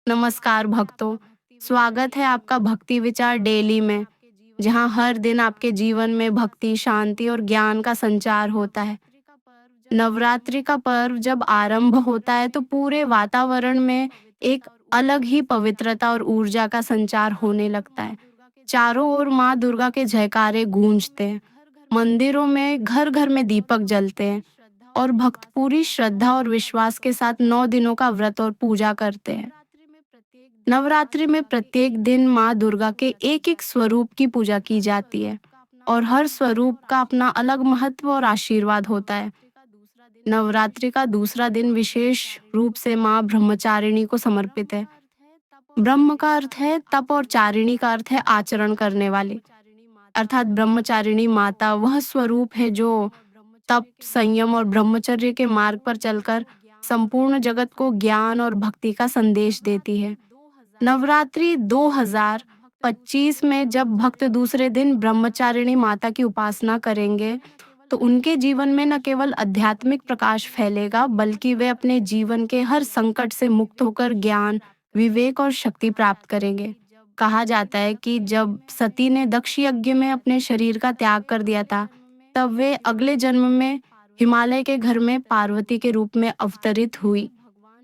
नमस्कार भक्तों, स्वागत है आपका भक्ति विचार डेली में, जहाँ हर दिन आपके जीवन में भक्ति, शांति और ज्ञान का संचार होता है। नवरात्रि का पर्व जब आरंभ होता है तो पूरे वातावरण में एक अलग ही पवित्रता और ऊर्जा का संचार होने लगता है। चारों ओर माँ दुर्गा के जयकारे गूंजते हैं, मंदिरों में घर-घर में दीपक जलते हैं और भक्त पूरी श्रद्धा और विश्वास के साथ 9 दिनों का व्रत और पूजा करते हैं। नवरात्रि में प्रत्येक दिन माँ दुर्गा के एक-एक स्वरूप की पूजा की जाती है और हर स्वरूप का अपना अलग महत्व और आशीर्वाद होता है। नवरात्रि का दूसरा दिन विशेष रूप से माँ ब्रह्मचारिणी को समर्पित है। ब्रह्म का अर्थ है तप और चारिणी का अर्थ है आचरण करने वाली। अर्थात ब्रह्मचारिणी माता वह स्वरूप है जो तप, संयम और ब्रह्मचर्य के मार्ग पर चलकर संपूर्ण जगत को ज्ञान और भक्ति का संदेश देती है। नवरात्रि 2025 में जब भक्त दूसरे दिन ब्रह्मचारिणी माता की उपासना करेंगे, तो उनके जीवन में न केवल आध्यात्मिक प्रकाश फैलेगा, बल्कि वे अपने जीवन के हर संकट से मुक्त होकर ज्ञान, विवेक और शक्ति प्राप्त करेंगे। कहा जाता है कि जब सती ने दक्ष यज्ञ में अपने शरीर का त्याग कर दिया था, तब वे अगले जन्म में हिमालय के घर में पार्वती के रूप में अवतरित हुई।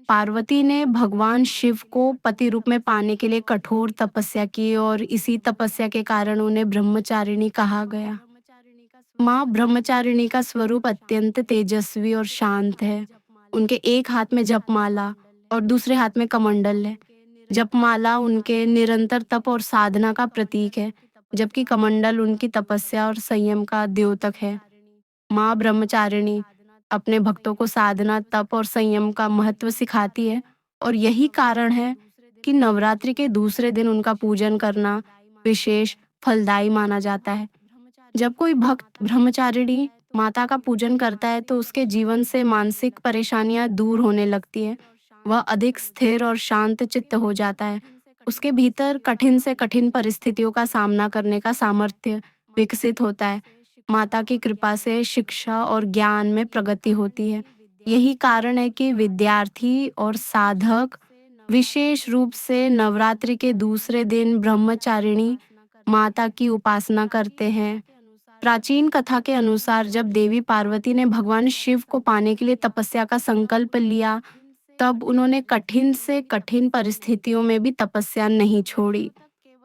पार्वती ने भगवान शिव को पति रूप में पाने के लिए कठोर तपस्या की और इसी तपस्या के कारण उन्हें ब्रह्मचारिणी कहा गया। माँ ब्रह्मचारिणी का स्वरूप अत्यंत तेजस्वी और शांत है। उनके एक हाथ में जपमाला और दूसरे हाथ में कमंडल है। जपमाला उनके निरंतर तप और साधना का प्रतीक है, जबकि कमंडल उनकी तपस्या और संयम का द्योतक है। माँ ब्रह्मचारिणी अपने भक्तों को साधना, तप और संयम का महत्व सिखाती है और यही कारण है कि नवरात्रि के दूसरे दिन उनका पूजन करना विशेष फलदायी माना जाता है। जब कोई भक्त ब्रह्मचारिणी माता का पूजन करता है तो उसके जीवन से मानसिक परेशानियां दूर होने लगती हैं। वह अधिक स्थिर और शांत चित्त हो जाता है। उसके भीतर कठिन से कठिन परिस्थितियों का सामना करने का सामर्थ्य विकसित होता है। माता की कृपा से शिक्षा और ज्ञान में प्रगति होती है। यही कारण है कि विद्यार्थी और साधक विशेष रूप से नवरात्रि के दूसरे दिन ब्रह्मचारिणी माता की उपासना करते हैं। प्राचीन कथा के अनुसार जब देवी पार्वती ने भगवान शिव को पाने के लिए तपस्या का संकल्प लिया, तब उन्होंने कठिन से कठिन परिस्थितियों में भी तपस्या नहीं छोड़ी।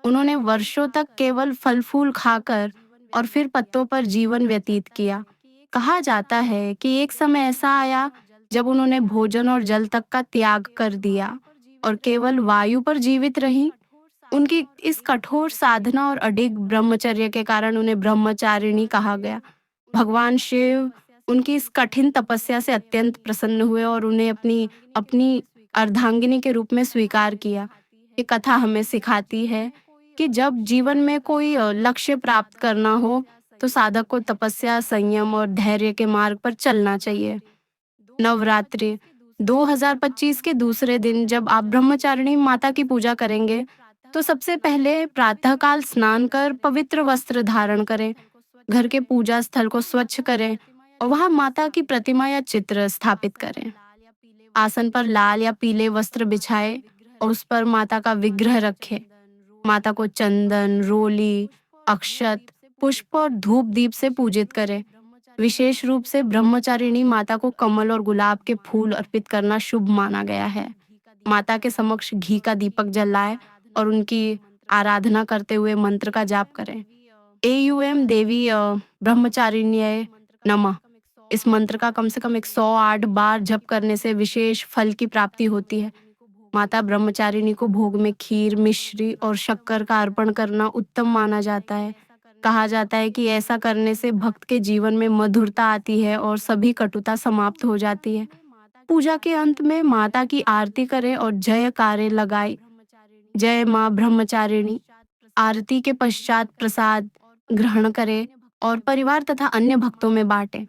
उन्होंने वर्षों तक केवल फल फूल खाकर और फिर पत्तों पर जीवन व्यतीत किया। कहा जाता है कि एक समय ऐसा आया जब उन्होंने भोजन और जल तक का त्याग कर दिया और केवल वायु पर जीवित रहीं। उनकी इस कठोर साधना और अडिग ब्रह्मचर्य के कारण उन्हें ब्रह्मचारिणी कहा गया। भगवान शिव उनकी इस कठिन तपस्या से अत्यंत प्रसन्न हुए और उन्हें अपनी अपनी अर्धांगिनी के रूप में स्वीकार किया। ये कथा हमें सिखाती है कि जब जीवन में कोई लक्ष्य प्राप्त करना हो, तो साधक को तपस्या, संयम और धैर्य के मार्ग पर चलना चाहिए। नवरात्रि 2025 के दूसरे दिन जब आप ब्रह्मचारिणी माता की पूजा करेंगे, तो सबसे पहले प्रातःकाल स्नान कर पवित्र वस्त्र धारण करें। घर के पूजा स्थल को स्वच्छ करें और वहां माता की प्रतिमा या चित्र स्थापित करें। आसन पर लाल या पीले वस्त्र बिछाए और उस पर माता का विग्रह रखें। माता को चंदन, रोली, अक्षत, पुष्प और धूप दीप से पूजित करें। विशेष रूप से ब्रह्मचारिणी माता को कमल और गुलाब के फूल अर्पित करना शुभ माना गया है। माता के समक्ष घी का दीपक जलाएं और उनकी आराधना करते हुए मंत्र का जाप करें। एयूएम देवी ब्रह्मचारिण्यय नमः। इस मंत्र का कम से कम 108 बार जप करने से विशेष फल की प्राप्ति होती है। माता ब्रह्मचारिणी को भोग में खीर, मिश्री और शक्कर का अर्पण करना उत्तम माना जाता है। कहा जाता है कि ऐसा करने से भक्त के जीवन में मधुरता आती है और सभी कटुता समाप्त हो जाती है। पूजा के अंत में माता की आरती करें और जयकारे लगाएं। जय माँ ब्रह्मचारिणी। आरती के पश्चात प्रसाद ग्रहण करें और परिवार तथा अन्य भक्तों में बांटें।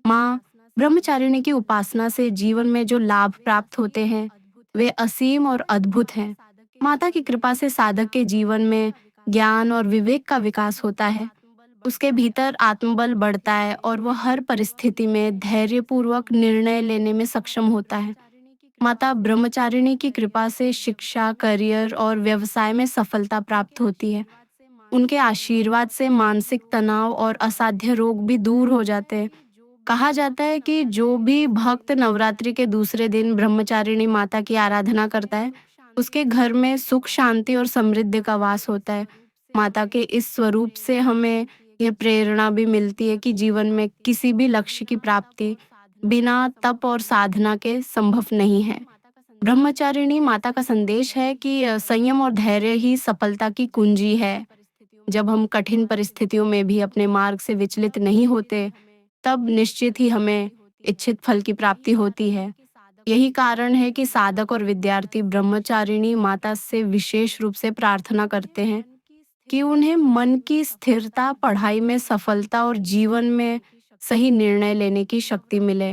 माँ ब्रह्मचारिणी की उपासना से जीवन में जो लाभ प्राप्त होते हैं, वे असीम और अद्भुत हैं। माता की कृपा से साधक के जीवन में ज्ञान और विवेक का विकास होता है। उसके भीतर आत्मबल बढ़ता है और वह हर परिस्थिति में धैर्यपूर्वक निर्णय लेने में सक्षम होता है। माता ब्रह्मचारिणी की कृपा से शिक्षा, करियर और व्यवसाय में सफलता प्राप्त होती है। उनके आशीर्वाद से मानसिक तनाव और असाध्य रोग भी दूर हो जाते हैं। कहा जाता है कि जो भी भक्त नवरात्रि के दूसरे दिन ब्रह्मचारिणी माता की आराधना करता है, उसके घर में सुख, शांति और समृद्धि का वास होता है। माता के इस स्वरूप से हमें यह प्रेरणा भी मिलती है कि जीवन में किसी भी लक्ष्य की प्राप्ति बिना तप और साधना के संभव नहीं है। ब्रह्मचारिणी माता का संदेश है कि संयम और धैर्य ही सफलता की कुंजी है। जब हम कठिन परिस्थितियों में भी अपने मार्ग से विचलित नहीं होते, तब निश्चित ही हमें इच्छित फल की प्राप्ति होती है। यही कारण है कि साधक और विद्यार्थी ब्रह्मचारिणी माता से विशेष रूप से प्रार्थना करते हैं कि उन्हें मन की स्थिरता, पढ़ाई में सफलता और जीवन में सही निर्णय लेने की शक्ति मिले।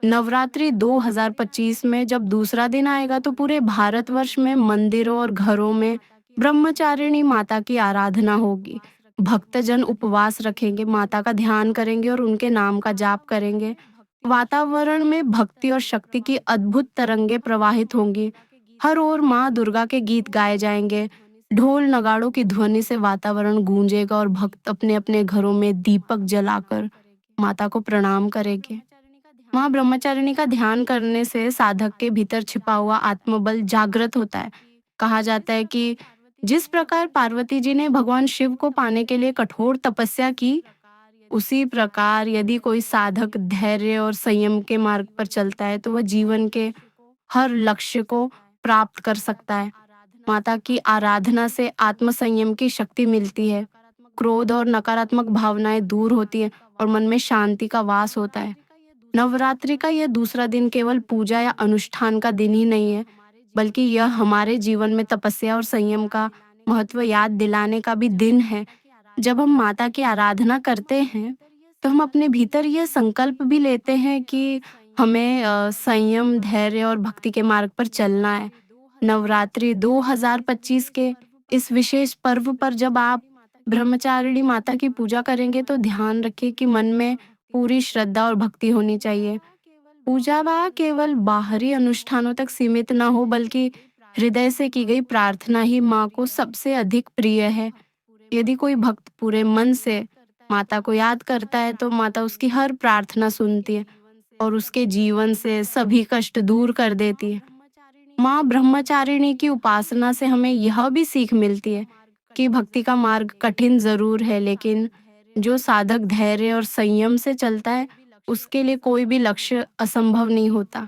नवरात्रि 2025 में जब दूसरा दिन आएगा तो पूरे भारतवर्ष में मंदिरों और घरों में ब्रह्मचारिणी माता की आराधना होगी। भक्तजन उपवास रखेंगे, माता का ध्यान करेंगे और उनके नाम का जाप करेंगे। वातावरण में भक्ति और शक्ति की अद्भुत तरंगे प्रवाहित होंगी। हर ओर माँ दुर्गा के गीत गाए जाएंगे। ढोल नगाड़ों की ध्वनि से वातावरण गूंजेगा और भक्त अपने अपने घरों में दीपक जलाकर माता को प्रणाम करेंगे। माँ ब्रह्मचारिणी का ध्यान करने से साधक के भीतर छिपा हुआ आत्मबल जागृत होता है। कहा जाता है कि जिस प्रकार पार्वती जी ने भगवान शिव को पाने के लिए कठोर तपस्या की, उसी प्रकार यदि कोई साधक धैर्य और संयम के मार्ग पर चलता है तो वह जीवन के हर लक्ष्य को प्राप्त कर सकता है। माता की आराधना से आत्मसंयम की शक्ति मिलती है। क्रोध और नकारात्मक भावनाएं दूर होती हैं और मन में शांति का वास होता है। नवरात्रि का यह दूसरा दिन केवल पूजा या अनुष्ठान का दिन ही नहीं है, बल्कि यह हमारे जीवन में तपस्या और संयम का महत्व याद दिलाने का भी दिन है। जब हम माता की आराधना करते हैं, तो हम अपने भीतर यह संकल्प भी लेते हैं कि हमें संयम, धैर्य और भक्ति के मार्ग पर चलना है। नवरात्रि 2025 के इस विशेष पर्व पर जब आप ब्रह्मचारिणी माता की पूजा करेंगे, तो ध्यान रखिए कि मन में पूरी श्रद्धा और भक्ति होनी चाहिए। पूजा वह केवल बाहरी अनुष्ठानों तक सीमित ना हो, बल्कि हृदय से की गई प्रार्थना ही माँ को सबसे अधिक प्रिय है। यदि कोई भक्त पूरे मन से माता को याद करता है, तो माता उसकी हर प्रार्थना सुनती है और उसके जीवन से सभी कष्ट दूर कर देती है। माँ ब्रह्मचारिणी की उपासना से हमें यह भी सीख मिलती है कि भक्ति का मार्ग कठिन जरूर है, लेकिन जो साधक धैर्य और संयम से चलता है, उसके लिए कोई भी लक्ष्य असंभव नहीं होता।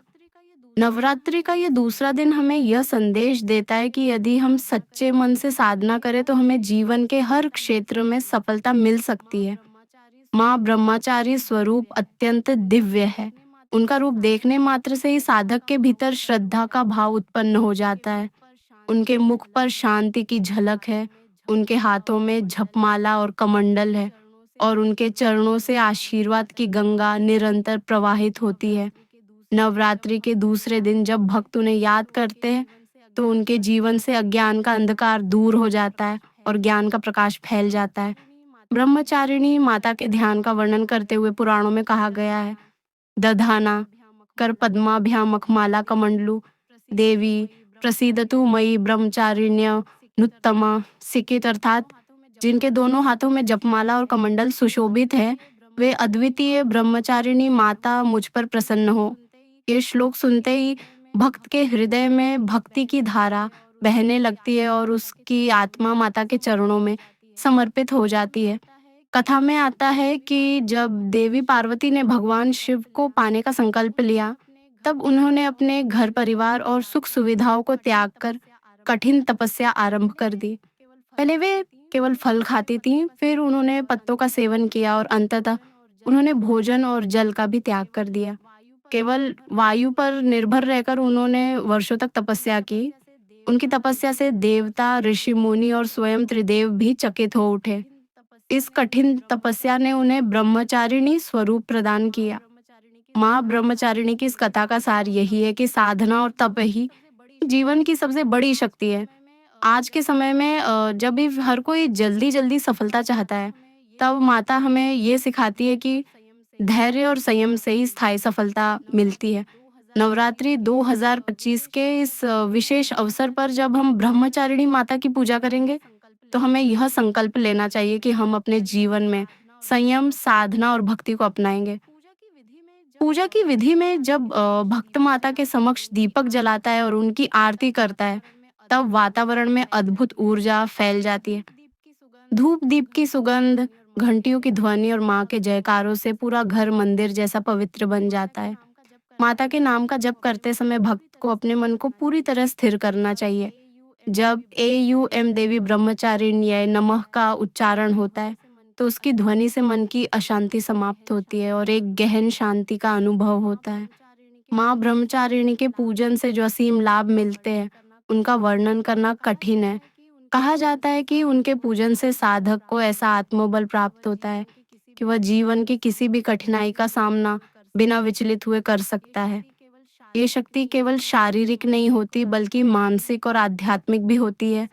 नवरात्रि का ये दूसरा दिन हमें यह संदेश देता है कि यदि हम सच्चे मन से साधना करें, तो हमें जीवन के हर क्षेत्र में सफलता मिल सकती है। माँ ब्रह्मचारी स्वरूप अत्यंत दिव्य है। उनका रूप देखने मात्र से ही साधक के भीतर श्रद्धा का भाव उत्पन्न हो जाता है। उनके मुख पर शांति की झलक है, उनके हाथों में जपमाला और कमंडल है और उनके चरणों से आशीर्वाद की गंगा निरंतर प्रवाहित होती है। नवरात्रि के दूसरे दिन जब भक्त उन्हें याद करते हैं, तो उनके जीवन से अज्ञान का अंधकार दूर हो जाता है और ज्ञान का प्रकाश फैल जाता है। ब्रह्मचारिणी माता के ध्यान का वर्णन करते हुए पुराणों में कहा गया है, दधाना कर पद्माभ्याम मखमाला कमंडलु देवी प्रसीदतु मयि ब्रह्मचारिण्य नुत्तमा सिकित, अर्थात जिनके दोनों हाथों में जपमाला और कमंडल सुशोभित है, वे अद्वितीय ब्रह्मचारिणी माता मुझ पर प्रसन्न हो। ये श्लोक सुनते ही भक्त के हृदय में भक्ति की धारा बहने लगती है और उसकी आत्मा माता के चरणों में समर्पित हो जाती है। कथा में आता है कि जब देवी पार्वती ने भगवान शिव को पाने का संकल्प लिया, तब उन्होंने अपने घर परिवार और सुख सुविधाओं को त्याग कर कठिन तपस्या आरंभ कर दी। पहले वे केवल फल खाती थीं, फिर उन्होंने पत्तों का सेवन किया और अंततः उन्होंने भोजन और जल का भी त्याग कर दिया। केवल वायु पर निर्भर रहकर उन्होंने वर्षों तक तपस्या की। उनकी तपस्या से देवता, ऋषि मुनि और स्वयं त्रिदेव भी चकित हो उठे। इस कठिन तपस्या ने उन्हें ब्रह्मचारिणी स्वरूप प्रदान किया। माँ ब्रह्मचारिणी की इस कथा का सार यही है कि साधना और तप ही जीवन की सबसे बड़ी शक्ति है। आज के समय में जब भी हर कोई जल्दी जल्दी सफलता चाहता है, तब माता हमें ये सिखाती है कि धैर्य और संयम से ही स्थायी सफलता मिलती है। नवरात्रि 2025 के इस विशेष अवसर पर जब हम ब्रह्मचारिणी माता की पूजा करेंगे, तो हमें यह संकल्प लेना चाहिए कि हम अपने जीवन में संयम, साधना और भक्ति को अपनाएंगे। पूजा की विधि में जब भक्त माता के समक्ष दीपक जलाता है और उनकी आरती करता है, तब वातावरण में अद्भुत ऊर्जा फैल जाती है। धूप दीप की सुगंध, घंटियों की ध्वनि और माँ के जयकारों से पूरा घर मंदिर जैसा पवित्र बन जाता है। माता के नाम का जप करते समय भक्त को अपने मन को पूरी तरह स्थिर करना चाहिए। जब AUM देवी ब्रह्मचारिण्यय नमः का उच्चारण होता है, तो उसकी ध्वनि से मन की अशांति समाप्त होती है और एक गहन शांति का अनुभव होता है। माँ ब्रह्मचारिणी के पूजन से जो असीम लाभ मिलते हैं, उनका वर्णन करना कठिन है। कहा जाता है कि उनके पूजन से साधक को ऐसा आत्मबल प्राप्त होता है कि वह जीवन की किसी भी कठिनाई का सामना बिना विचलित हुए कर सकता है। ये शक्ति केवल शारीरिक नहीं होती बल्कि मानसिक और आध्यात्मिक भी होती है।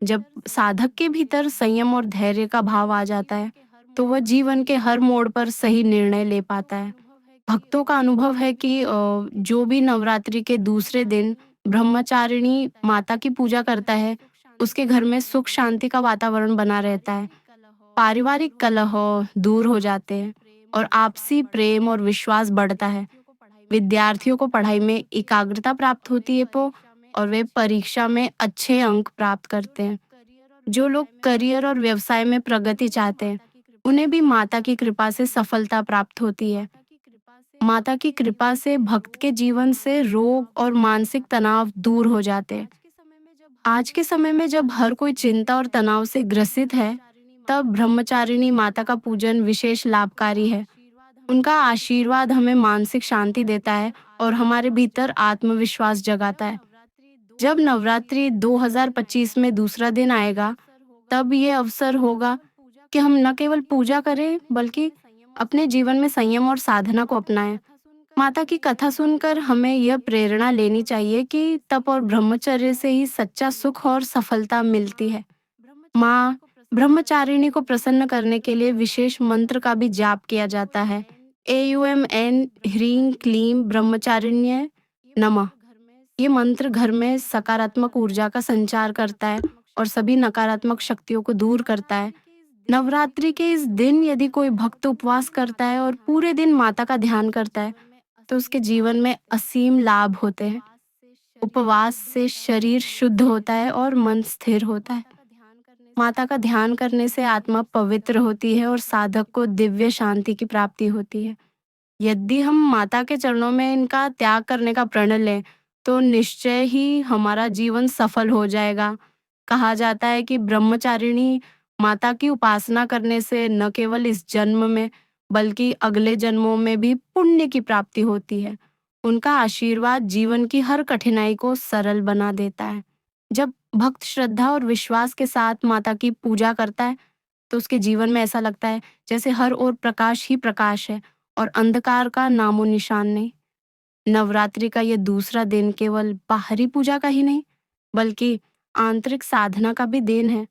जब साधक के भीतर संयम और धैर्य का भाव आ जाता है, तो वह जीवन के हर मोड़ पर सही निर्णय ले पाता है। भक्तों का अनुभव है कि जो भी नवरात्रि के दूसरे दिन ब्रह्मचारिणी माता की पूजा करता है, उसके घर में सुख शांति का वातावरण बना रहता है। पारिवारिक कलह दूर हो जाते हैं और आपसी प्रेम और विश्वास बढ़ता है। विद्यार्थियों को पढ़ाई में एकाग्रता प्राप्त होती है और वे परीक्षा में अच्छे अंक प्राप्त करते हैं। जो लोग करियर और व्यवसाय में प्रगति चाहते हैं, उन्हें भी माता की कृपा से सफलता प्राप्त होती है। माता की कृपा से भक्त के जीवन से रोग और मानसिक तनाव दूर हो जाते हैं। आज के समय में जब हर कोई चिंता और तनाव से ग्रसित है, तब ब्रह्मचारिणी माता का पूजन विशेष लाभकारी है। उनका आशीर्वाद हमें मानसिक शांति देता है और हमारे भीतर आत्मविश्वास जगाता है। जब नवरात्रि 2025 में दूसरा दिन आएगा, तब ये अवसर होगा कि हम न केवल पूजा करें, बल्कि अपने जीवन में संयम और साधना को अपनाएं। माता की कथा सुनकर हमें यह प्रेरणा लेनी चाहिए कि तप और ब्रह्मचर्य से ही सच्चा सुख और सफलता मिलती है। माँ ब्रह्मचारिणी को प्रसन्न करने के लिए विशेष मंत्र का भी जाप किया जाता है। AUMN ह्रीं क्लीं ब्रह्मचारिण्य नमः। ये मंत्र घर में सकारात्मक ऊर्जा का संचार करता है और सभी नकारात्मक शक्तियों को दूर करता है। नवरात्रि के इस दिन यदि कोई भक्त उपवास करता है और पूरे दिन माता का ध्यान करता है, तो उसके जीवन में असीम लाभ होते हैं। उपवास से शरीर शुद्ध होता है और मन स्थिर होता है। माता का ध्यान करने से आत्मा पवित्र होती है और साधक को दिव्य शांति की प्राप्ति होती है। यदि हम माता के चरणों में इनका त्याग करने का प्रण लें, तो निश्चय ही हमारा जीवन सफल हो जाएगा। कहा जाता है कि ब्रह्मचारिणी माता की उपासना करने से न केवल इस जन्म में, बल्कि अगले जन्मों में भी पुण्य की प्राप्ति होती है। उनका आशीर्वाद जीवन की हर कठिनाई को सरल बना देता है। जब भक्त श्रद्धा और विश्वास के साथ माता की पूजा करता है, तो उसके जीवन में ऐसा लगता है जैसे हर ओर प्रकाश ही प्रकाश है और अंधकार का नामो निशान नहीं। नवरात्रि का ये दूसरा दिन केवल बाहरी पूजा का ही नहीं, बल्कि आंतरिक साधना का भी दिन है।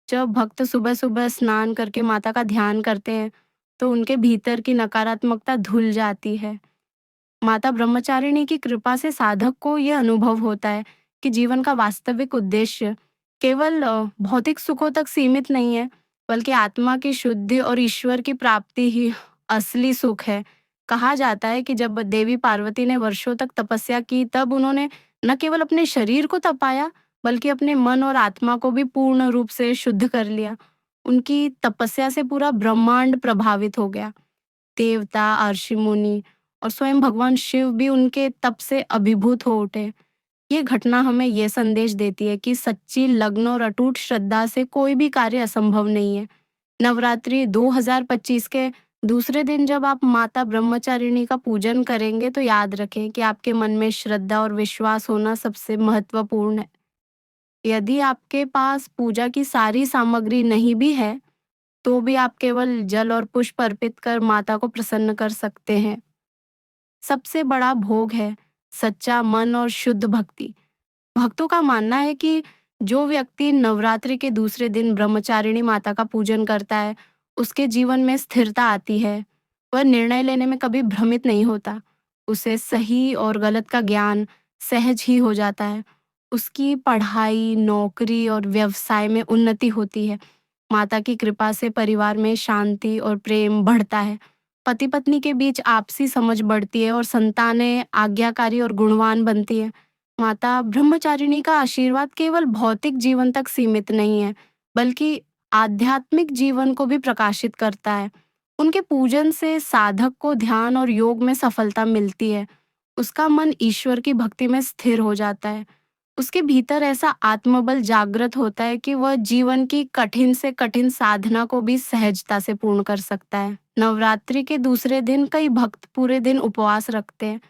जब भक्त सुबह सुबह स्नान करके माता का ध्यान करते हैं, तो उनके भीतर की नकारात्मकता धुल जाती है। माता ब्रह्मचारिणी की कृपा से साधक को यह अनुभव होता है कि जीवन का वास्तविक उद्देश्य केवल भौतिक सुखों तक सीमित नहीं है, बल्कि आत्मा की शुद्धि और ईश्वर की प्राप्ति ही असली सुख है। कहा जाता है कि जब देवी पार्वती ने वर्षों तक तपस्या की, तब उन्होंने न केवल अपने शरीर को तपाया, बल्कि अपने मन और आत्मा को भी पूर्ण रूप से शुद्ध कर लिया। उनकी तपस्या से पूरा ब्रह्मांड प्रभावित हो गया। देवता, ऋषि मुनि और स्वयं भगवान शिव भी उनके तप से अभिभूत हो उठे। ये घटना हमें यह संदेश देती है कि सच्ची लगन और अटूट श्रद्धा से कोई भी कार्य असंभव नहीं है। नवरात्रि 2025 के दूसरे दिन जब आप माता ब्रह्मचारिणी का पूजन करेंगे, तो याद रखें कि आपके मन में श्रद्धा और विश्वास होना सबसे महत्वपूर्ण है। यदि आपके पास पूजा की सारी सामग्री नहीं भी है, तो भी आप केवल जल और पुष्प अर्पित कर माता को प्रसन्न कर सकते हैं। सबसे बड़ा भोग है सच्चा मन और शुद्ध भक्ति। भक्तों का मानना है कि जो व्यक्ति नवरात्रि के दूसरे दिन ब्रह्मचारिणी माता का पूजन करता है, उसके जीवन में स्थिरता आती है। वह निर्णय लेने में कभी भ्रमित नहीं होता। उसे सही और गलत का ज्ञान सहज ही हो जाता है। उसकी पढ़ाई, नौकरी और व्यवसाय में उन्नति होती है। माता की कृपा से परिवार में शांति और प्रेम बढ़ता है। पति-पत्नी के बीच आपसी समझ बढ़ती है और संतानें आज्ञाकारी और गुणवान बनती है। माता ब्रह्मचारिणी का आशीर्वाद केवल भौतिक जीवन तक सीमित नहीं है, बल्कि आध्यात्मिक जीवन को भी प्रकाशित करता है। उनके पूजन से साधक को ध्यान और योग में सफलता मिलती है। उसका मन ईश्वर की भक्ति में स्थिर हो जाता है। उसके भीतर ऐसा आत्मबल जागृत होता है कि वह जीवन की कठिन से कठिन साधना को भी सहजता से पूर्ण कर सकता है। नवरात्रि के दूसरे दिन कई भक्त पूरे दिन उपवास रखते हैं।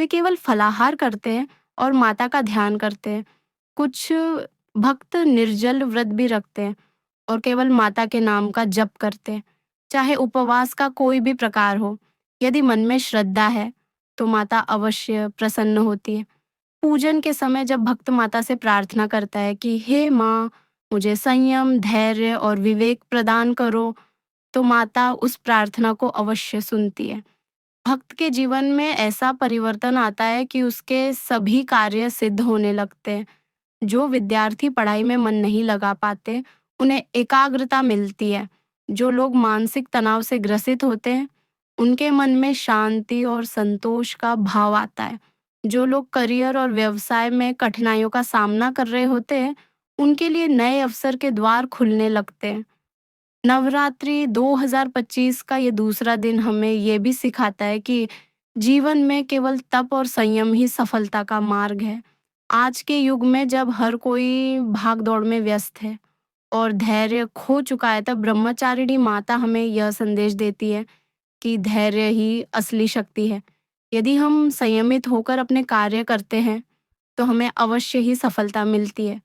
वे केवल फलाहार करते हैं और माता का ध्यान करते हैं। कुछ भक्त निर्जल व्रत भी रखते हैं और केवल माता के नाम का जप करते हैं। चाहे उपवास का कोई भी प्रकार हो, यदि मन में श्रद्धा है, तो माता अवश्य प्रसन्न होती है। पूजन के समय जब भक्त माता से प्रार्थना करता है कि हे माँ, मुझे संयम, धैर्य और विवेक प्रदान करो, तो माता उस प्रार्थना को अवश्य सुनती है। भक्त के जीवन में ऐसा परिवर्तन आता है कि उसके सभी कार्य सिद्ध होने लगते हैं। जो विद्यार्थी पढ़ाई में मन नहीं लगा पाते, उन्हें एकाग्रता मिलती है। जो लोग मानसिक तनाव से ग्रसित होते हैं, उनके मन में शांति और संतोष का भाव आता है। जो लोग करियर और व्यवसाय में कठिनाइयों का सामना कर रहे होते हैं, उनके लिए नए अवसर के द्वार खुलने लगते हैं। नवरात्रि 2025 का ये दूसरा दिन हमें ये भी सिखाता है कि जीवन में केवल तप और संयम ही सफलता का मार्ग है। आज के युग में जब हर कोई भाग-दौड़ में व्यस्त है और धैर्य खो चुका है, तब ब्रह्मचारिणी माता हमें यह संदेश देती है कि धैर्य ही असली शक्ति है। यदि हम संयमित होकर अपने कार्य करते हैं, तो हमें अवश्य ही सफलता मिलती है।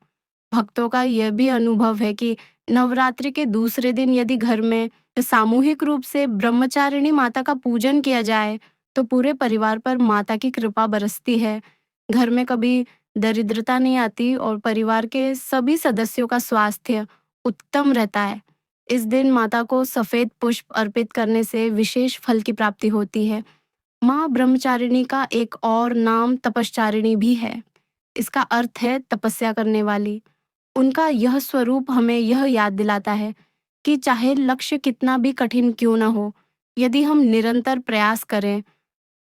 भक्तों का यह भी अनुभव है कि नवरात्रि के दूसरे दिन यदि घर में सामूहिक रूप से ब्रह्मचारिणी माता का पूजन किया जाए, तो पूरे परिवार पर माता की कृपा बरसती है। घर में कभी दरिद्रता नहीं आती और परिवार के सभी सदस्यों का स्वास्थ्य उत्तम रहता है। इस दिन माता को सफेद पुष्प अर्पित करने से विशेष फल की प्राप्ति होती है। माँ ब्रह्मचारिणी का एक और नाम तपश्चारिणी भी है। इसका अर्थ है तपस्या करने वाली। उनका यह स्वरूप हमें यह याद दिलाता है कि चाहे लक्ष्य कितना भी कठिन क्यों न हो, यदि हम निरंतर प्रयास करें,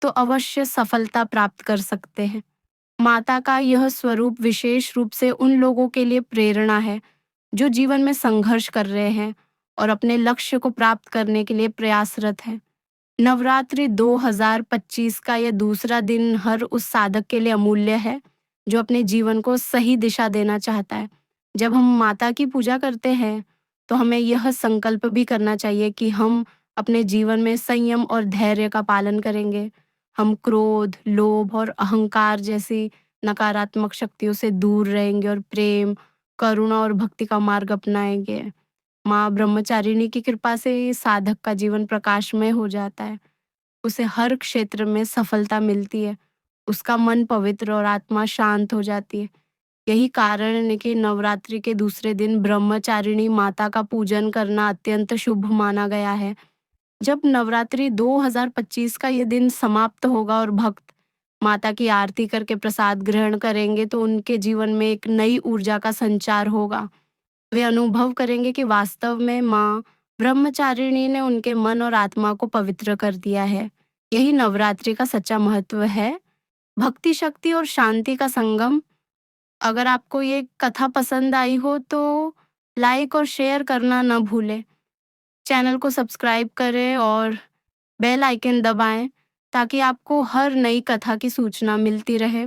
तो अवश्य सफलता प्राप्त कर सकते हैं। माता का यह स्वरूप विशेष रूप से उन लोगों के लिए प्रेरणा है, जो जीवन में संघर्ष कर रहे हैं और अपने लक्ष्य को प्राप्त करने के लिए प्रयासरत हैं। नवरात्रि 2025 का यह दूसरा दिन हर उस साधक के लिए अमूल्य है, जो अपने जीवन को सही दिशा देना चाहता है। जब हम माता की पूजा करते हैं, तो हमें यह संकल्प भी करना चाहिए कि हम अपने जीवन में संयम और धैर्य का पालन करेंगे। हम क्रोध, लोभ और अहंकार जैसी नकारात्मक शक्तियों से दूर रहेंगे और प्रेम, करुणा और भक्ति का मार्ग अपनाएंगे। माँ ब्रह्मचारिणी की कृपा से साधक का जीवन प्रकाशमय हो जाता है। उसे हर क्षेत्र में सफलता मिलती है। उसका मन पवित्र और आत्मा शांत हो जाती है। यही कारण है कि नवरात्रि के दूसरे दिन ब्रह्मचारिणी माता का पूजन करना अत्यंत शुभ माना गया है। जब नवरात्रि 2025 का ये दिन समाप्त होगा और भक्त माता की आरती करके प्रसाद ग्रहण करेंगे, तो उनके जीवन में एक नई ऊर्जा का संचार होगा। वे अनुभव करेंगे कि वास्तव में माँ ब्रह्मचारिणी ने उनके मन और आत्मा को पवित्र कर दिया है। यही नवरात्रि का सच्चा महत्व है, भक्ति शक्ति और शांति का संगम। अगर आपको ये कथा पसंद आई हो तो लाइक और शेयर करना न भूलें। चैनल को सब्सक्राइब करें और बेल आइकन दबाएं, ताकि आपको हर नई कथा की सूचना मिलती रहे।